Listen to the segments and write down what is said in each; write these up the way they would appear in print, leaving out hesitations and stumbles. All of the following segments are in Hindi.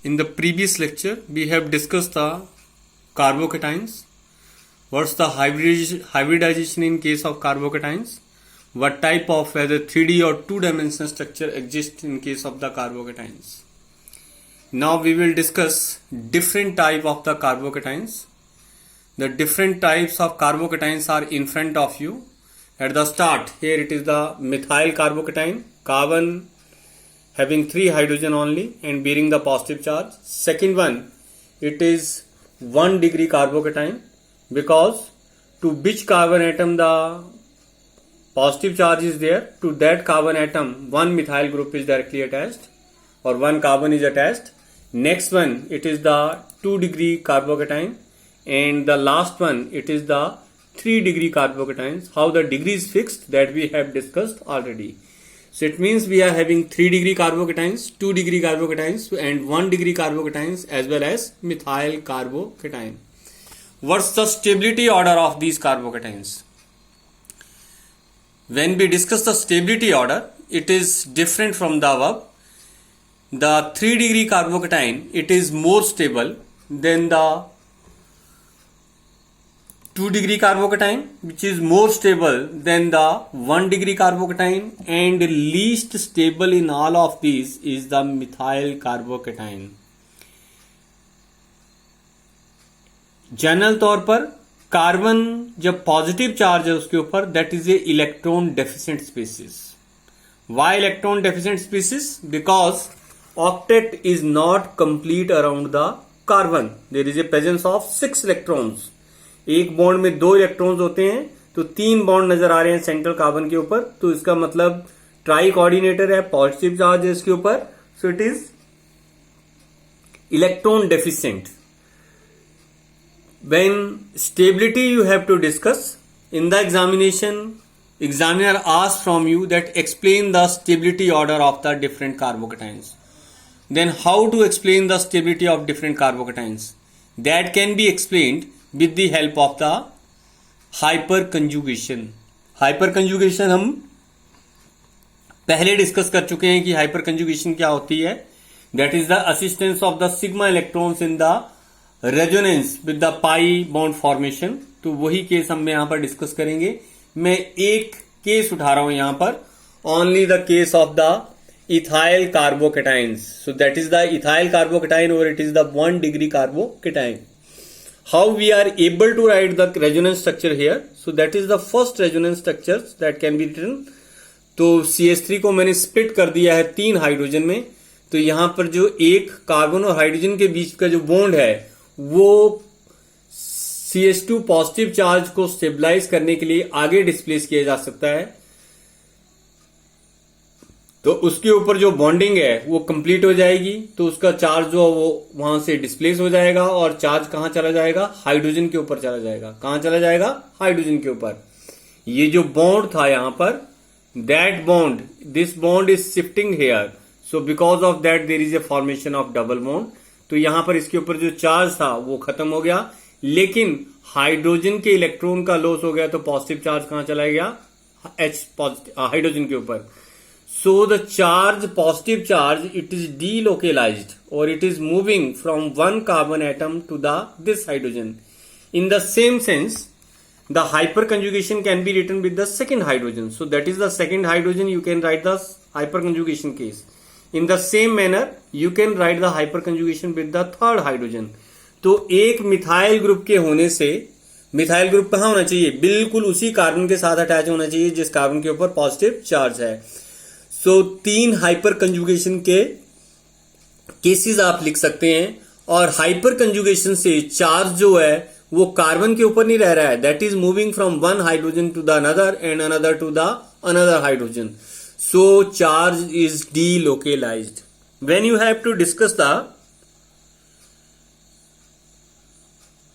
In the previous lecture, we have discussed the carbocations. What's the hybridization in case of carbocations? What type of whether 3D or 2-dimensional structure exists in case of the carbocations? Now we will discuss different type of the carbocations. The different types of carbocations are in front of you. At the start, here it is the methyl carbocation, carbon having 3 hydrogen only and bearing the positive charge. Second one, it is 1 degree carbocation, because to which carbon atom the positive charge is there, to that carbon atom one methyl group is directly attached or one carbon is attached. Next one, it is the 2 degree carbocation, and the last one, it is the 3 degree carbocations. How the degree is fixed, that we have discussed already. So it means we are having 3 degree carbocations, 2 degree carbocations and 1 degree carbocations as well as methyl carbocation. What's the stability order of these carbocations? When we discuss the stability order, it is different from the above. The 3 degree carbocation, it is more stable than the 2 degree carbocation, which is more stable than the 1 degree carbocation, and least stable in all of these is the methyl carbocation. General तौर पर कार्बन जब पॉजिटिव चार्ज है उसके ऊपर, that is a electron deficient species. Why electron deficient species? Because octet is not complete around the carbon. There is a presence of 6 electrons. एक बॉन्ड में 2 इलेक्ट्रॉन्स होते हैं, तो 3 बॉन्ड नजर आ रहे हैं सेंट्रल कार्बन के ऊपर, तो इसका मतलब ट्राई कोऑर्डिनेटर है, पॉजिटिव चार्ज है इसके ऊपर. So it is electron deficient. When stability you have to discuss in the examination, examiner asks from you that explain the stability order of the different carbocations. Then how to explain the stability of different carbocations? That can be explained with the help of the hyperconjugation. Hyperconjugation हम पहले डिस्कस कर चुके हैं कि hyperconjugation क्या होती है. That is the assistance of the sigma electrons in the resonance with the pi bond formation. तो वही केस हम यहां पर डिस्कस करेंगे. मैं एक केस उठा रहा हूं यहां पर, only the case of the ethyl carbocations. So that is the ethyl carbocation और it is the 1 degree carbocation. How we are able to write the resonance structure here? So that is the first resonance structure that can be written. तो CH3 को मैंने स्प्लिट कर दिया है 3 हाइड्रोजन में. तो यहां पर जो एक कार्बन और हाइड्रोजन के बीच का जो बॉन्ड है वो CH2 पॉजिटिव चार्ज को स्टेबलाइज करने के लिए आगे डिस्प्लेस किया जा सकता है. तो उसके ऊपर जो बॉन्डिंग है वो कंप्लीट हो जाएगी, तो उसका चार्ज जो वो वहां से डिस्प्लेस हो जाएगा और चार्ज कहां चला जाएगा? हाइड्रोजन के ऊपर चला जाएगा. कहां चला जाएगा? हाइड्रोजन के ऊपर. ये जो बॉन्ड था यहां पर, that bond, this bond is shifting here. So because of that there is a formation of double bond. तो यहां पर इसके ऊपर जो चार्ज था वो खत्म हो गया, लेकिन हाइड्रोजन के इलेक्ट्रॉन का लॉस हो गया, तो पॉजिटिव चार्ज कहां चला गया? हाइड्रोजन के ऊपर. So the charge, positive charge, it is delocalized और it is moving from 1 carbon atom to the this hydrogen. In the same sense the hyperconjugation can be written with the second hydrogen. So that is the second hydrogen, you can write the hyperconjugation case. In the same manner you can write the hyperconjugation with the third hydrogen. तो एक मिथाइल ग्रुप के होने से, मिथाइल ग्रुप कहां होना चाहिए? बिल्कुल उसी कार्बन के साथ अटैच होना चाहिए जिस कार्बन के ऊपर पॉजिटिव चार्ज है. सो 3 हाइपरकंजुगेशन के केसेस आप लिख सकते हैं, और हाइपरकंजुगेशन से चार्ज जो है वो कार्बन के ऊपर नहीं रह रहा है, that is moving from 1 hydrogen to the another and another to the another hydrogen. So charge is delocalized. When you have to discuss the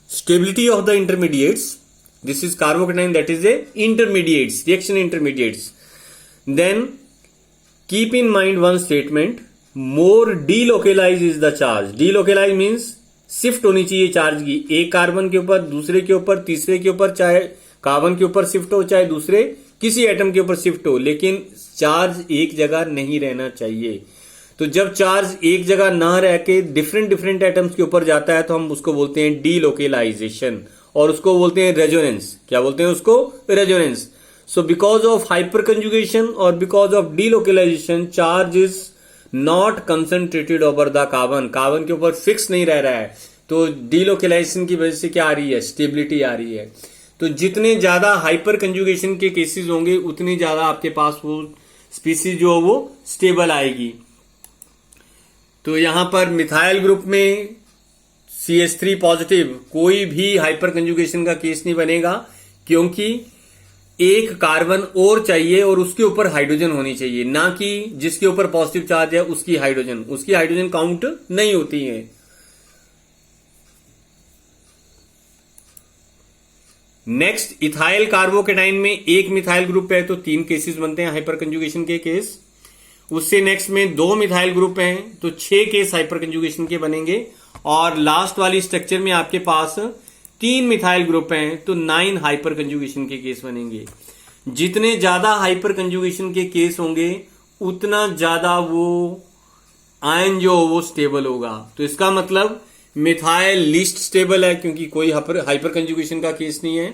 stability of the intermediates, this is carbocation, that is a intermediates, reaction intermediates. Then keep in mind one statement, more delocalized is the charge. Delocalized means shift होनी चाहिए चार्ज की, एक कार्बन के ऊपर, दूसरे के ऊपर, तीसरे के ऊपर, चाहे कार्बन के ऊपर शिफ्ट हो, चाहे दूसरे किसी एटम के ऊपर शिफ्ट हो, लेकिन चार्ज एक जगह नहीं रहना चाहिए. तो जब चार्ज एक जगह ना रह के डिफरेंट डिफरेंट एटम्स के ऊपर जाता है तो हम उसको बोलते हैं डीलोकेलाइजेशन, और उसको बोलते हैं रेजोनेंस। क्या बोलते हैं उसको? Resonance. So because of hyperconjugation और because of delocalization charge is not concentrated over the carbon, carbon के ऊपर फिक्स नहीं रह रहा है, तो डीलोकेलाइजेशन की वजह से क्या आ रही है? स्टेबिलिटी आ रही है। तो जितने ज्यादा हाइपर कंजुगेशन के केसेस होंगे उतनी ज्यादा आपके पास वो स्पीसीज जो वो स्टेबल आएगी। तो यहां पर मिथाइल ग्रुप में CH3 पॉजिटिव कोई भी हाइपर कंजुगेशन का केस नहीं बनेगा, क्योंकि एक कार्बन और चाहिए और उसके ऊपर हाइड्रोजन होनी चाहिए, ना कि जिसके ऊपर पॉजिटिव चार्ज है उसकी हाइड्रोजन काउंट नहीं होती है। नेक्स्ट, इथाइल कार्बोकेटाइन में एक मिथाइल ग्रुप है तो 3 केसेस बनते हैं हाइपर कंजुगेशन के केस। उससे नेक्स्ट में 2 मिथाइल ग्रुप हैं तो 6 केस हाइपर कंजुगेशन के बनेंगे। और लास्ट वाली स्ट्रक्चर में आपके पास 3 मिथाइल ग्रुप हैं तो 9 हाइपर कंजुगेशन के केस बनेंगे। जितने ज्यादा हाइपर कंजुगेशन के केस होंगे उतना ज्यादा वो आयन जो वो स्टेबल होगा। तो इसका मतलब मिथाइल लीस्ट स्टेबल है क्योंकि कोई हाइपर कंजुगेशन का केस नहीं है।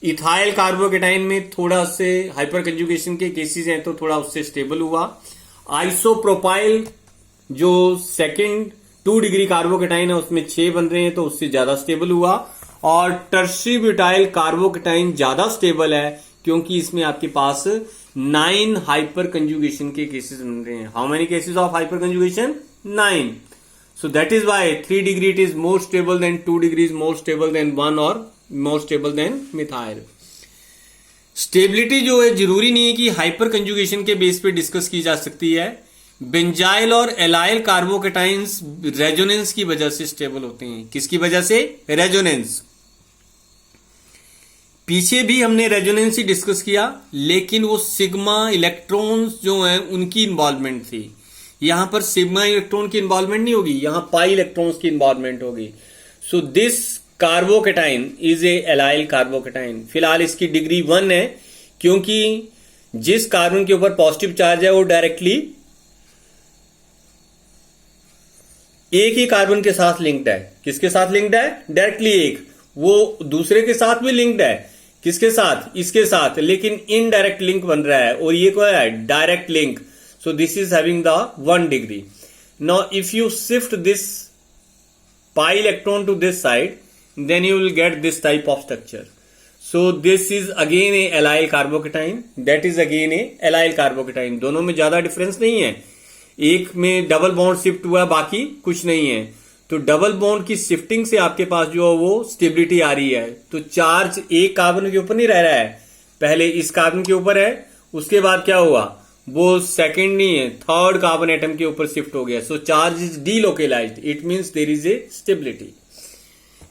इथाइल कार्बोकेटाइन में थोड़ा से हाइपर कंजुगेशन के केसेस हैं तो थोड़ा उससे स्टेबल हुआ। आइसोप्रोपाइल जो सेकंड 2 डिग्री कार्बोकेटाइन है उसमें 6 बन रहे हैं तो उससे ज्यादा स्टेबल हुआ। और टर्शरी ब्यूटाइल कार्बोकेटाइन ज्यादा स्टेबल है क्योंकि इसमें आपके पास 9 हाइपर कंजुगेशन के केसेस बन रहे हैं। How many cases of hyper conjugation? 9। So that is why 3 degree it is more stable than 2 degrees, more stable than 1 or more stable than methyl. Stability जो है जरूरी नहीं है कि हाइपर कंजुगेशन के बेस पे डिस्कस की जा सकती है। बेंजाइल और एलाइल कार्बोकेटाइंस रेजोनेंस की वजह से स्टेबल होते हैं। किसकी वजह से? रेजोनेंस। पीछे भी हमने रेजोनेंस ही डिस्कस किया, लेकिन वो सिग्मा इलेक्ट्रॉन्स जो हैं उनकी इन्वॉल्वमेंट थी। यहां पर सिग्मा इलेक्ट्रॉन की इन्वॉल्वमेंट नहीं होगी, यहां पाई इलेक्ट्रॉन्स की इन्वॉल्वमेंट होगी। So this carbocation is a allyl carbocation. फिलहाल इसकी डिग्री 1 है क्योंकि जिस कार्बन के ऊपर पॉजिटिव चार्ज है वो डायरेक्टली एक ही कार्बन के साथ लिंक्ड है। किसके साथ लिंक्ड है? डायरेक्टली एक। वो दूसरे के साथ भी लिंक्ड है। किसके साथ? इसके साथ, लेकिन इनडायरेक्ट लिंक बन रहा है और ये क्या है? Direct link. So this is having the 1 degree. Now if you shift this pi electron to this side, then you will get this type of structure. So this is again a allyl carbocation. That is again a allyl carbocation. दोनों में ज्यादा डिफरेंस नहीं है। एक में डबल बॉन्ड शिफ्ट हुआ, बाकी कुछ नहीं है। तो डबल बॉन्ड की शिफ्टिंग से आपके पास जो वो स्टेबिलिटी आ रही है। तो चार्ज एक कार्बन के ऊपर नहीं रह रहा है, पहले इस कार्बन के ऊपर है, उसके बाद क्या हुआ? वो सेकंड नहीं है, थर्ड कार्बन एटम के ऊपर शिफ्ट हो गया। So charge is delocalized, it means there is a stability.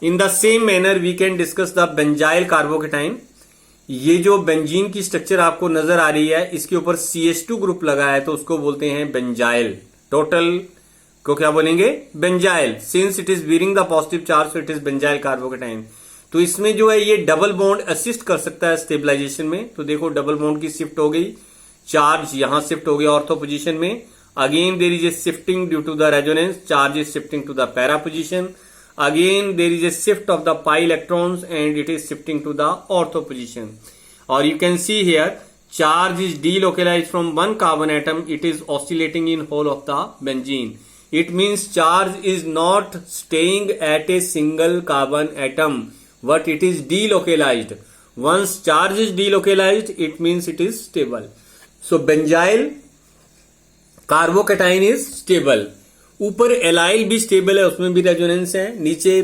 In the same manner we can discuss the benzyl carbocation. ये जो बेंजीन की स्ट्रक्चर आपको नजर आ रही है, इसके ऊपर CH2 ग्रुप लगा है तो उसको बोलते हैं बेंजाइल। टोटल को क्या बोलेंगे? Benzyl. Since it is bearing the positive charge so it is benzyl carbocation. तो इसमें जो है ये डबल बॉन्ड असिस्ट कर सकता है स्टेबलाइजेशन में। तो देखो डबल बॉन्ड की शिफ्ट हो गई, चार्ज यहां शिफ्ट हो गया ऑर्थो पोजीशन में। Again there is a shifting due to the resonance, charge is shifting to the para position. Again there is a shift of the pi electrons and it is shifting to the ortho position. और you can see here charge is delocalized from 1 carbon atom, it is oscillating in whole of the benzene. It means charge is not staying at a single carbon atom, but it is delocalized. Once charge is delocalized, it means it is stable. So benzyl carbocation is stable. ऊपर एलाइल भी स्टेबल है, उसमें भी रेजोनेंस है। नीचे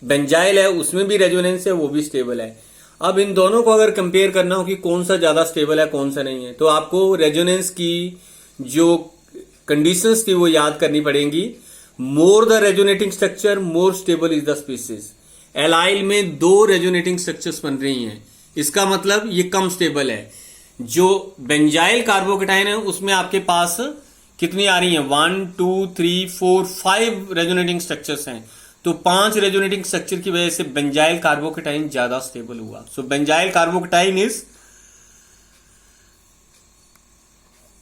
बेंजाइल है, उसमें भी रेजोनेंस है, वो भी स्टेबल है। अब इन दोनों को अगर कंपेयर करना हो कि कौन सा ज्यादा स्टेबल है कौन सा नहीं है, तो आपको रेजोनेंस की जो कंडीशंस थी वो याद करनी पड़ेंगी। More the resonating structure more stable is the species. Allyl में 2 रेजोनेटिंग स्ट्रक्चर्स बन रही हैं, इसका मतलब ये कम स्टेबल है। जो बेंजाइल कार्बोकेटाइन है उसमें आपके पास कितनी आ रही हैं? 1 2 3 4 5 रेजोनेटिंग स्ट्रक्चर्स हैं। तो 5 रेजोनेटिंग स्ट्रक्चर की वजह से बेंजाइल कार्बोकेटाइन ज्यादा स्टेबल हुआ। सो बेंजाइल कार्बोकेटाइन इज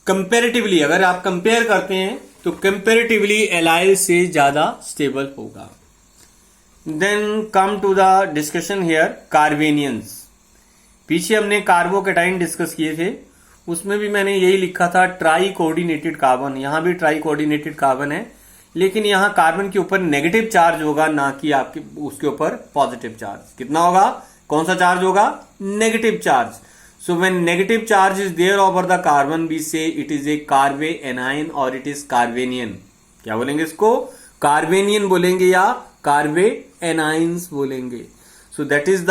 कंपैरेटिवली, अगर आप कंपेयर करते हैं तो कंपेरेटिवली एलाइल से ज्यादा स्टेबल होगा। Then come to the discussion here carbanions. पीछे हमने कार्बोकेटाइन डिस्कस किए थे, उसमें भी मैंने यही लिखा था ट्राई कोऑर्डिनेटेड कार्बन। यहां भी ट्राई कोऑर्डिनेटेड कार्बन है, लेकिन यहां कार्बन के ऊपर नेगेटिव चार्ज होगा, ना कि आपके उसके ऊपर पॉजिटिव चार्ज। कितना होगा, कौन सा चार्ज होगा, negative charge. So when negative charge is there over the carbon we say it is a carbanion और इट इज कार्बेनियन। क्या बोलेंगे इसको, कार्बेनियन बोलेंगे या कार्बे एनाइंस बोलेंगे। So that is the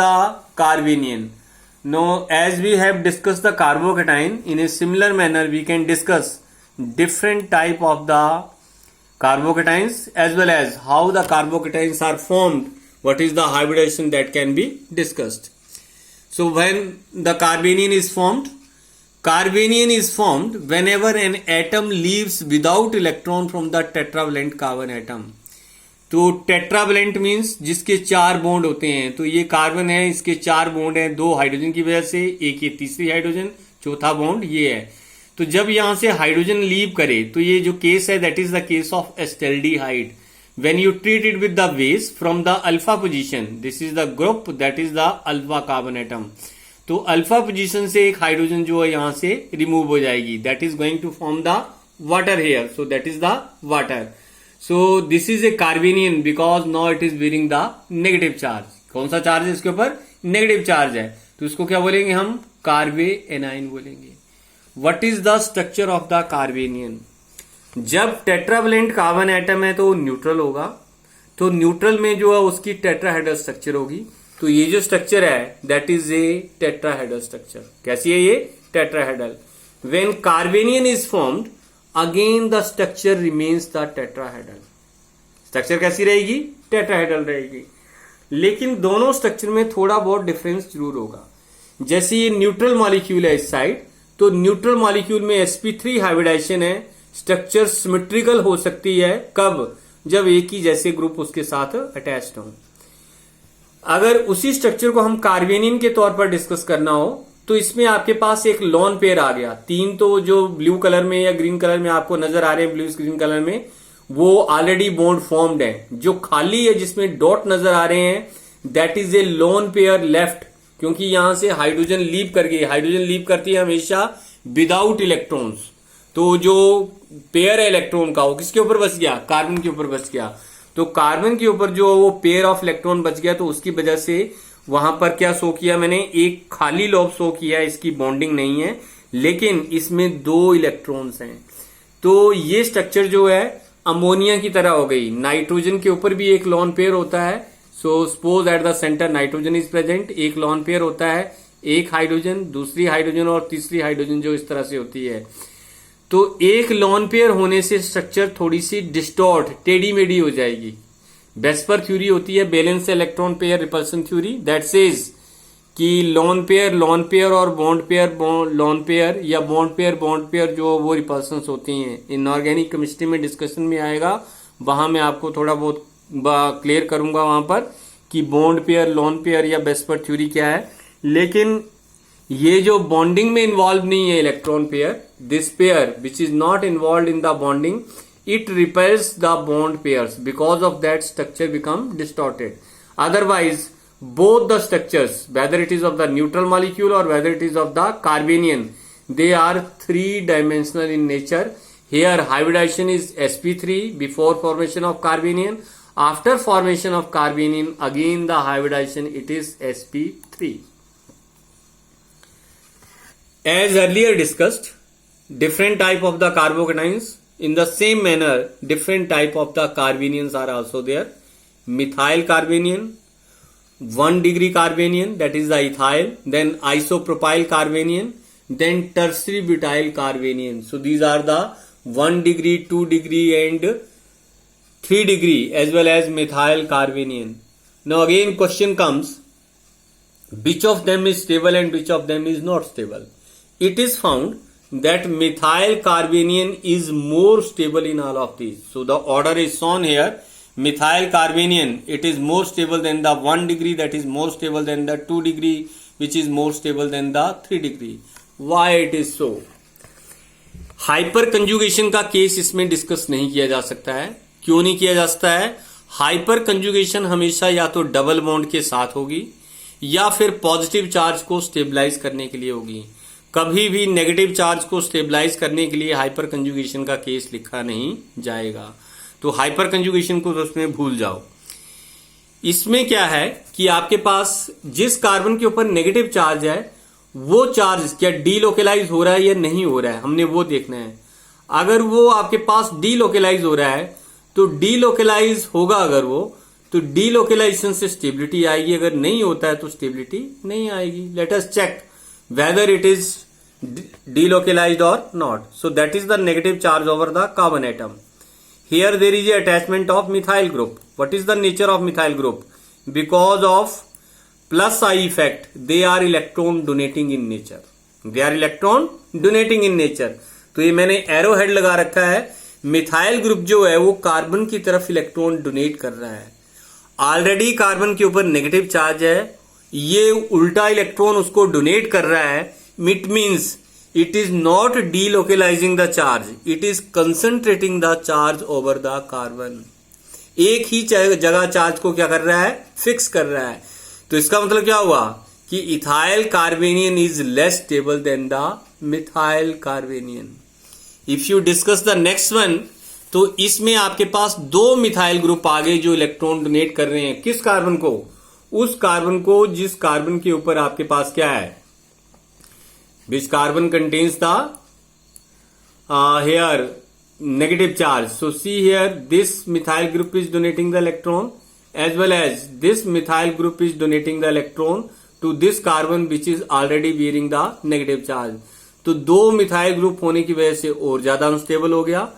carbanion. Now, as we have discussed the carbocation, in a similar manner we can discuss different type of the carbocations as well as how the carbocations are formed. What is the hybridization that can be discussed. So, when the carbanion is formed whenever an atom leaves without electron from the tetravalent carbon atom. तो टेट्रावेलेंट मीन्स जिसके 4 बॉन्ड होते हैं। तो ये कार्बन है, इसके 4 बॉन्ड हैं, 2 हाइड्रोजन की वजह से, एक ये तीसरी हाइड्रोजन, चौथा बॉन्ड ये है। तो जब यहां से हाइड्रोजन लीव करे तो ये जो केस है that is the case of acetaldehyde. When you treat it with the base from the alpha position, this is the group that is the alpha carbon atom. तो अल्फा पोजीशन से एक हाइड्रोजन जो है यहां से रिमूव हो जाएगी, that is going to form the water here. So that is the water. So this is a carbanion because now it is bearing the negative charge. कौन सा चार्ज है इसके ऊपर, नेगेटिव चार्ज है, तो इसको क्या बोलेंगे हम, कार्बे एनाइन बोलेंगे। What is the structure of the carbanion? जब टेट्रावेलेंट कार्बन एटम है तो न्यूट्रल होगा, तो न्यूट्रल में जो है उसकी टेट्राहेड्रल स्ट्रक्चर होगी। तो ये जो स्ट्रक्चर है that is A tetrahedral structure. कैसी है ये, tetrahedral. When carbanion is formed again the structure remains the tetrahedral. Structure कैसी रहेगी, टेट्राहेड्रल रहेगी, लेकिन दोनों स्ट्रक्चर में थोड़ा बहुत डिफरेंस जरूर होगा। जैसे ये न्यूट्रल मॉलिक्यूल है इस साइड, तो न्यूट्रल मॉलिक्यूल में sp3 हाइब्रिडाइजेशन है, स्ट्रक्चर सिमेट्रिकल हो सकती है। कब, जब एक ही जैसे ग्रुप उसके साथ अटैच्ड हो। अगर उसी स्ट्रक्चर को हम कार्बेनियन के तौर पर डिस्कस करना हो तो इसमें आपके पास एक लॉन पेयर आ गया। 3 तो जो ब्लू कलर में या ग्रीन कलर में आपको नजर आ रहे हैं, ब्लू ग्रीन कलर में, वो ऑलरेडी बॉन्ड फॉर्म्ड है। जो खाली है जिसमें डॉट नजर आ रहे हैं that is A lone pair left, क्योंकि यहां से हाइड्रोजन लीव कर गई। हाइड्रोजन लीव करती है हमेशा विदाउट इलेक्ट्रॉन्स। तो जो पेयर है इलेक्ट्रॉन का वो किसके ऊपर बच गया, कार्बन के ऊपर बच गया। तो कार्बन के ऊपर जो वो पेयर ऑफ इलेक्ट्रॉन बच गया, तो उसकी वजह से वहां पर क्या शो किया मैंने, एक खाली लॉब शो किया, इसकी बॉन्डिंग नहीं है, लेकिन इसमें 2 इलेक्ट्रॉन्स हैं। तो ये स्ट्रक्चर जो है अमोनिया की तरह हो गई। नाइट्रोजन के ऊपर भी एक लॉन पेयर होता है। So suppose at the centre nitrogen is present, एक लॉन पेयर होता है, एक हाइड्रोजन, दूसरी हाइड्रोजन और तीसरी हाइड्रोजन जो इस तरह से होती है। तो एक लॉन पेयर होने से स्ट्रक्चर थोड़ी सी डिस्टॉर्ट, टेढ़ी मेढ़ी हो जाएगी। बेस्पर थ्योरी होती है, balance electron pair repulsion theory, that says कि लॉन पेयर और बॉन्ड पेयर लॉन पेयर या बॉन्ड पेयर जो वो रिपल्सन्स होती हैं। इनऑर्गेनिक केमिस्ट्री में डिस्कशन में आएगा, वहां मैं आपको थोड़ा बहुत क्लियर करूंगा वहां पर कि बॉन्ड पेयर, लॉन पेयर या बेस्पर थ्योरी क्या है। लेकिन ये जो बॉन्डिंग में इन्वॉल्व नहीं है electron pair, this pair which is not involve in the bonding, it repels the bond pairs. Because of that structure become distorted. Otherwise both the structures, whether it is of the neutral molecule or whether it is of the carbanion, they are 3-dimensional in nature. Here hybridization is sp3 before formation of carbanion. After formation of carbanion again the hybridization it is sp3. As earlier discussed, different type of the carbocations. In the same manner, different type of the carbanions are also there. Methyl carbanion, 1 degree carbanion, that is the ethyl, then isopropyl carbanion, then tertiary butyl carbanion. So these are the 1 degree, 2 degree and 3 degree as well as methyl carbanion. Now again question comes, which of them is stable and which of them is not stable? It is found that methyl carbanion is more stable in all of these. So the order is shown here. Methyl carbanion, it is more stable than the 1 degree, that is more stable than the 2 degree, which is more stable than the 3 degree. Why it is so? Hyper conjugation का केस इसमें डिस्कस नहीं किया जा सकता है। क्यों नहीं किया जा सकता है? हाइपर कंजुगेशन हमेशा या तो डबल बॉन्ड के साथ होगी या फिर पॉजिटिव चार्ज को स्टेबलाइज करने के लिए होगी। कभी भी नेगेटिव चार्ज को स्टेबलाइज करने के लिए हाइपर कंजुगेशन का केस लिखा नहीं जाएगा। तो हाइपर कंजुगेशन को तो उसमें भूल जाओ। इसमें क्या है कि आपके पास जिस कार्बन के ऊपर नेगेटिव चार्ज है वो चार्ज क्या डीलोकेलाइज हो रहा है या नहीं हो रहा है, हमने वो देखना है। अगर वो आपके पास डीलोकेलाइज हो रहा है तो डीलोकेलाइज होगा, अगर वो तो डीलोकेलाइजेशन से स्टेबिलिटी आएगी, अगर नहीं होता है तो स्टेबिलिटी नहीं आएगी। Let us check whether it is delocalized or not. So that is the negative charge over the carbon atom. Here there is a attachment of methyl group. What is the nature of methyl group? Because of plus I effect, they are electron donating in nature. They are electron donating in nature. तो ये मैंने एरो हेड लगा रखा है। मिथाइल ग्रुप जो है वो कार्बन की तरफ इलेक्ट्रॉन डोनेट कर रहा है। ऑलरेडी कार्बन के ऊपर नेगेटिव चार्ज है, ये उल्टा इलेक्ट्रॉन उसको डोनेट कर रहा है। It means it is not delocalizing the charge, it is concentrating the charge over the carbon. एक ही जगह चार्ज को क्या कर रहा है? फिक्स कर रहा है। तो इसका मतलब क्या हुआ कि ethyl carbanion is less stable than the methyl carbanion. If you discuss the next one, तो इसमें आपके पास दो मिथाइल ग्रुप आ गए जो इलेक्ट्रॉन डोनेट कर रहे हैं। किस कार्बन को? उस कार्बन को जिस कार्बन के ऊपर आपके पास क्या है? Which carbon contains the here negative charge. So see here, this methyl group is donating the electron, as well as this methyl group is donating the electron to this carbon which is already bearing the negative charge. तो दो मिथाइल ग्रुप होने की वजह से और ज्यादा अनस्टेबल हो गया।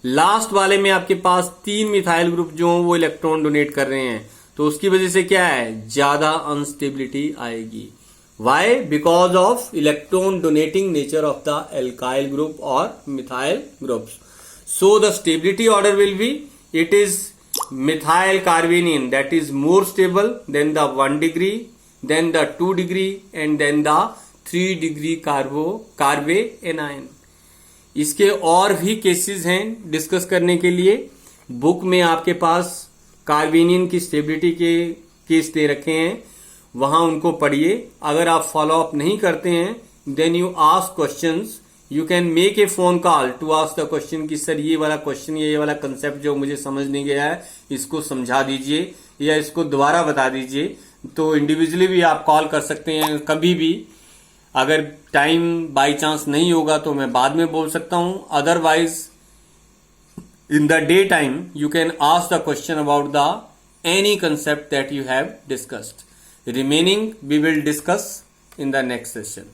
लास्ट वाले में आपके पास तीन मिथाइल ग्रुप जो वो इलेक्ट्रॉन डोनेट कर रहे हैं, तो उसकी वजह से क्या है? ज्यादा अनस्टेबिलिटी आएगी। Why? Because of electron donating nature of the alkyl group or methyl groups. So the stability order will be, it is methyl carbanion that is more stable than the 1 degree, then the 2 degree and then the 3 degree कार्बेनियन। इसके और भी केसेस हैं डिस्कस करने के लिए। बुक में आपके पास कार्बेनियन की स्टेबिलिटी के केस दे रखे हैं, वहां उनको पढ़िए। अगर आप फॉलो अप नहीं करते हैं then you ask questions, you can make a phone call to ask the question कि सर ये वाला क्वेश्चन, ये वाला कंसेप्ट जो मुझे समझ नहीं गया है इसको समझा दीजिए या इसको दोबारा बता दीजिए। तो इंडिविजुअली भी आप कॉल कर सकते हैं कभी भी। अगर टाइम बाई चांस नहीं होगा तो मैं बाद में बोल सकता हूं, otherwise in the day time you can ask the question about the any concept that you have discussed. Remaining we will discuss in the next session.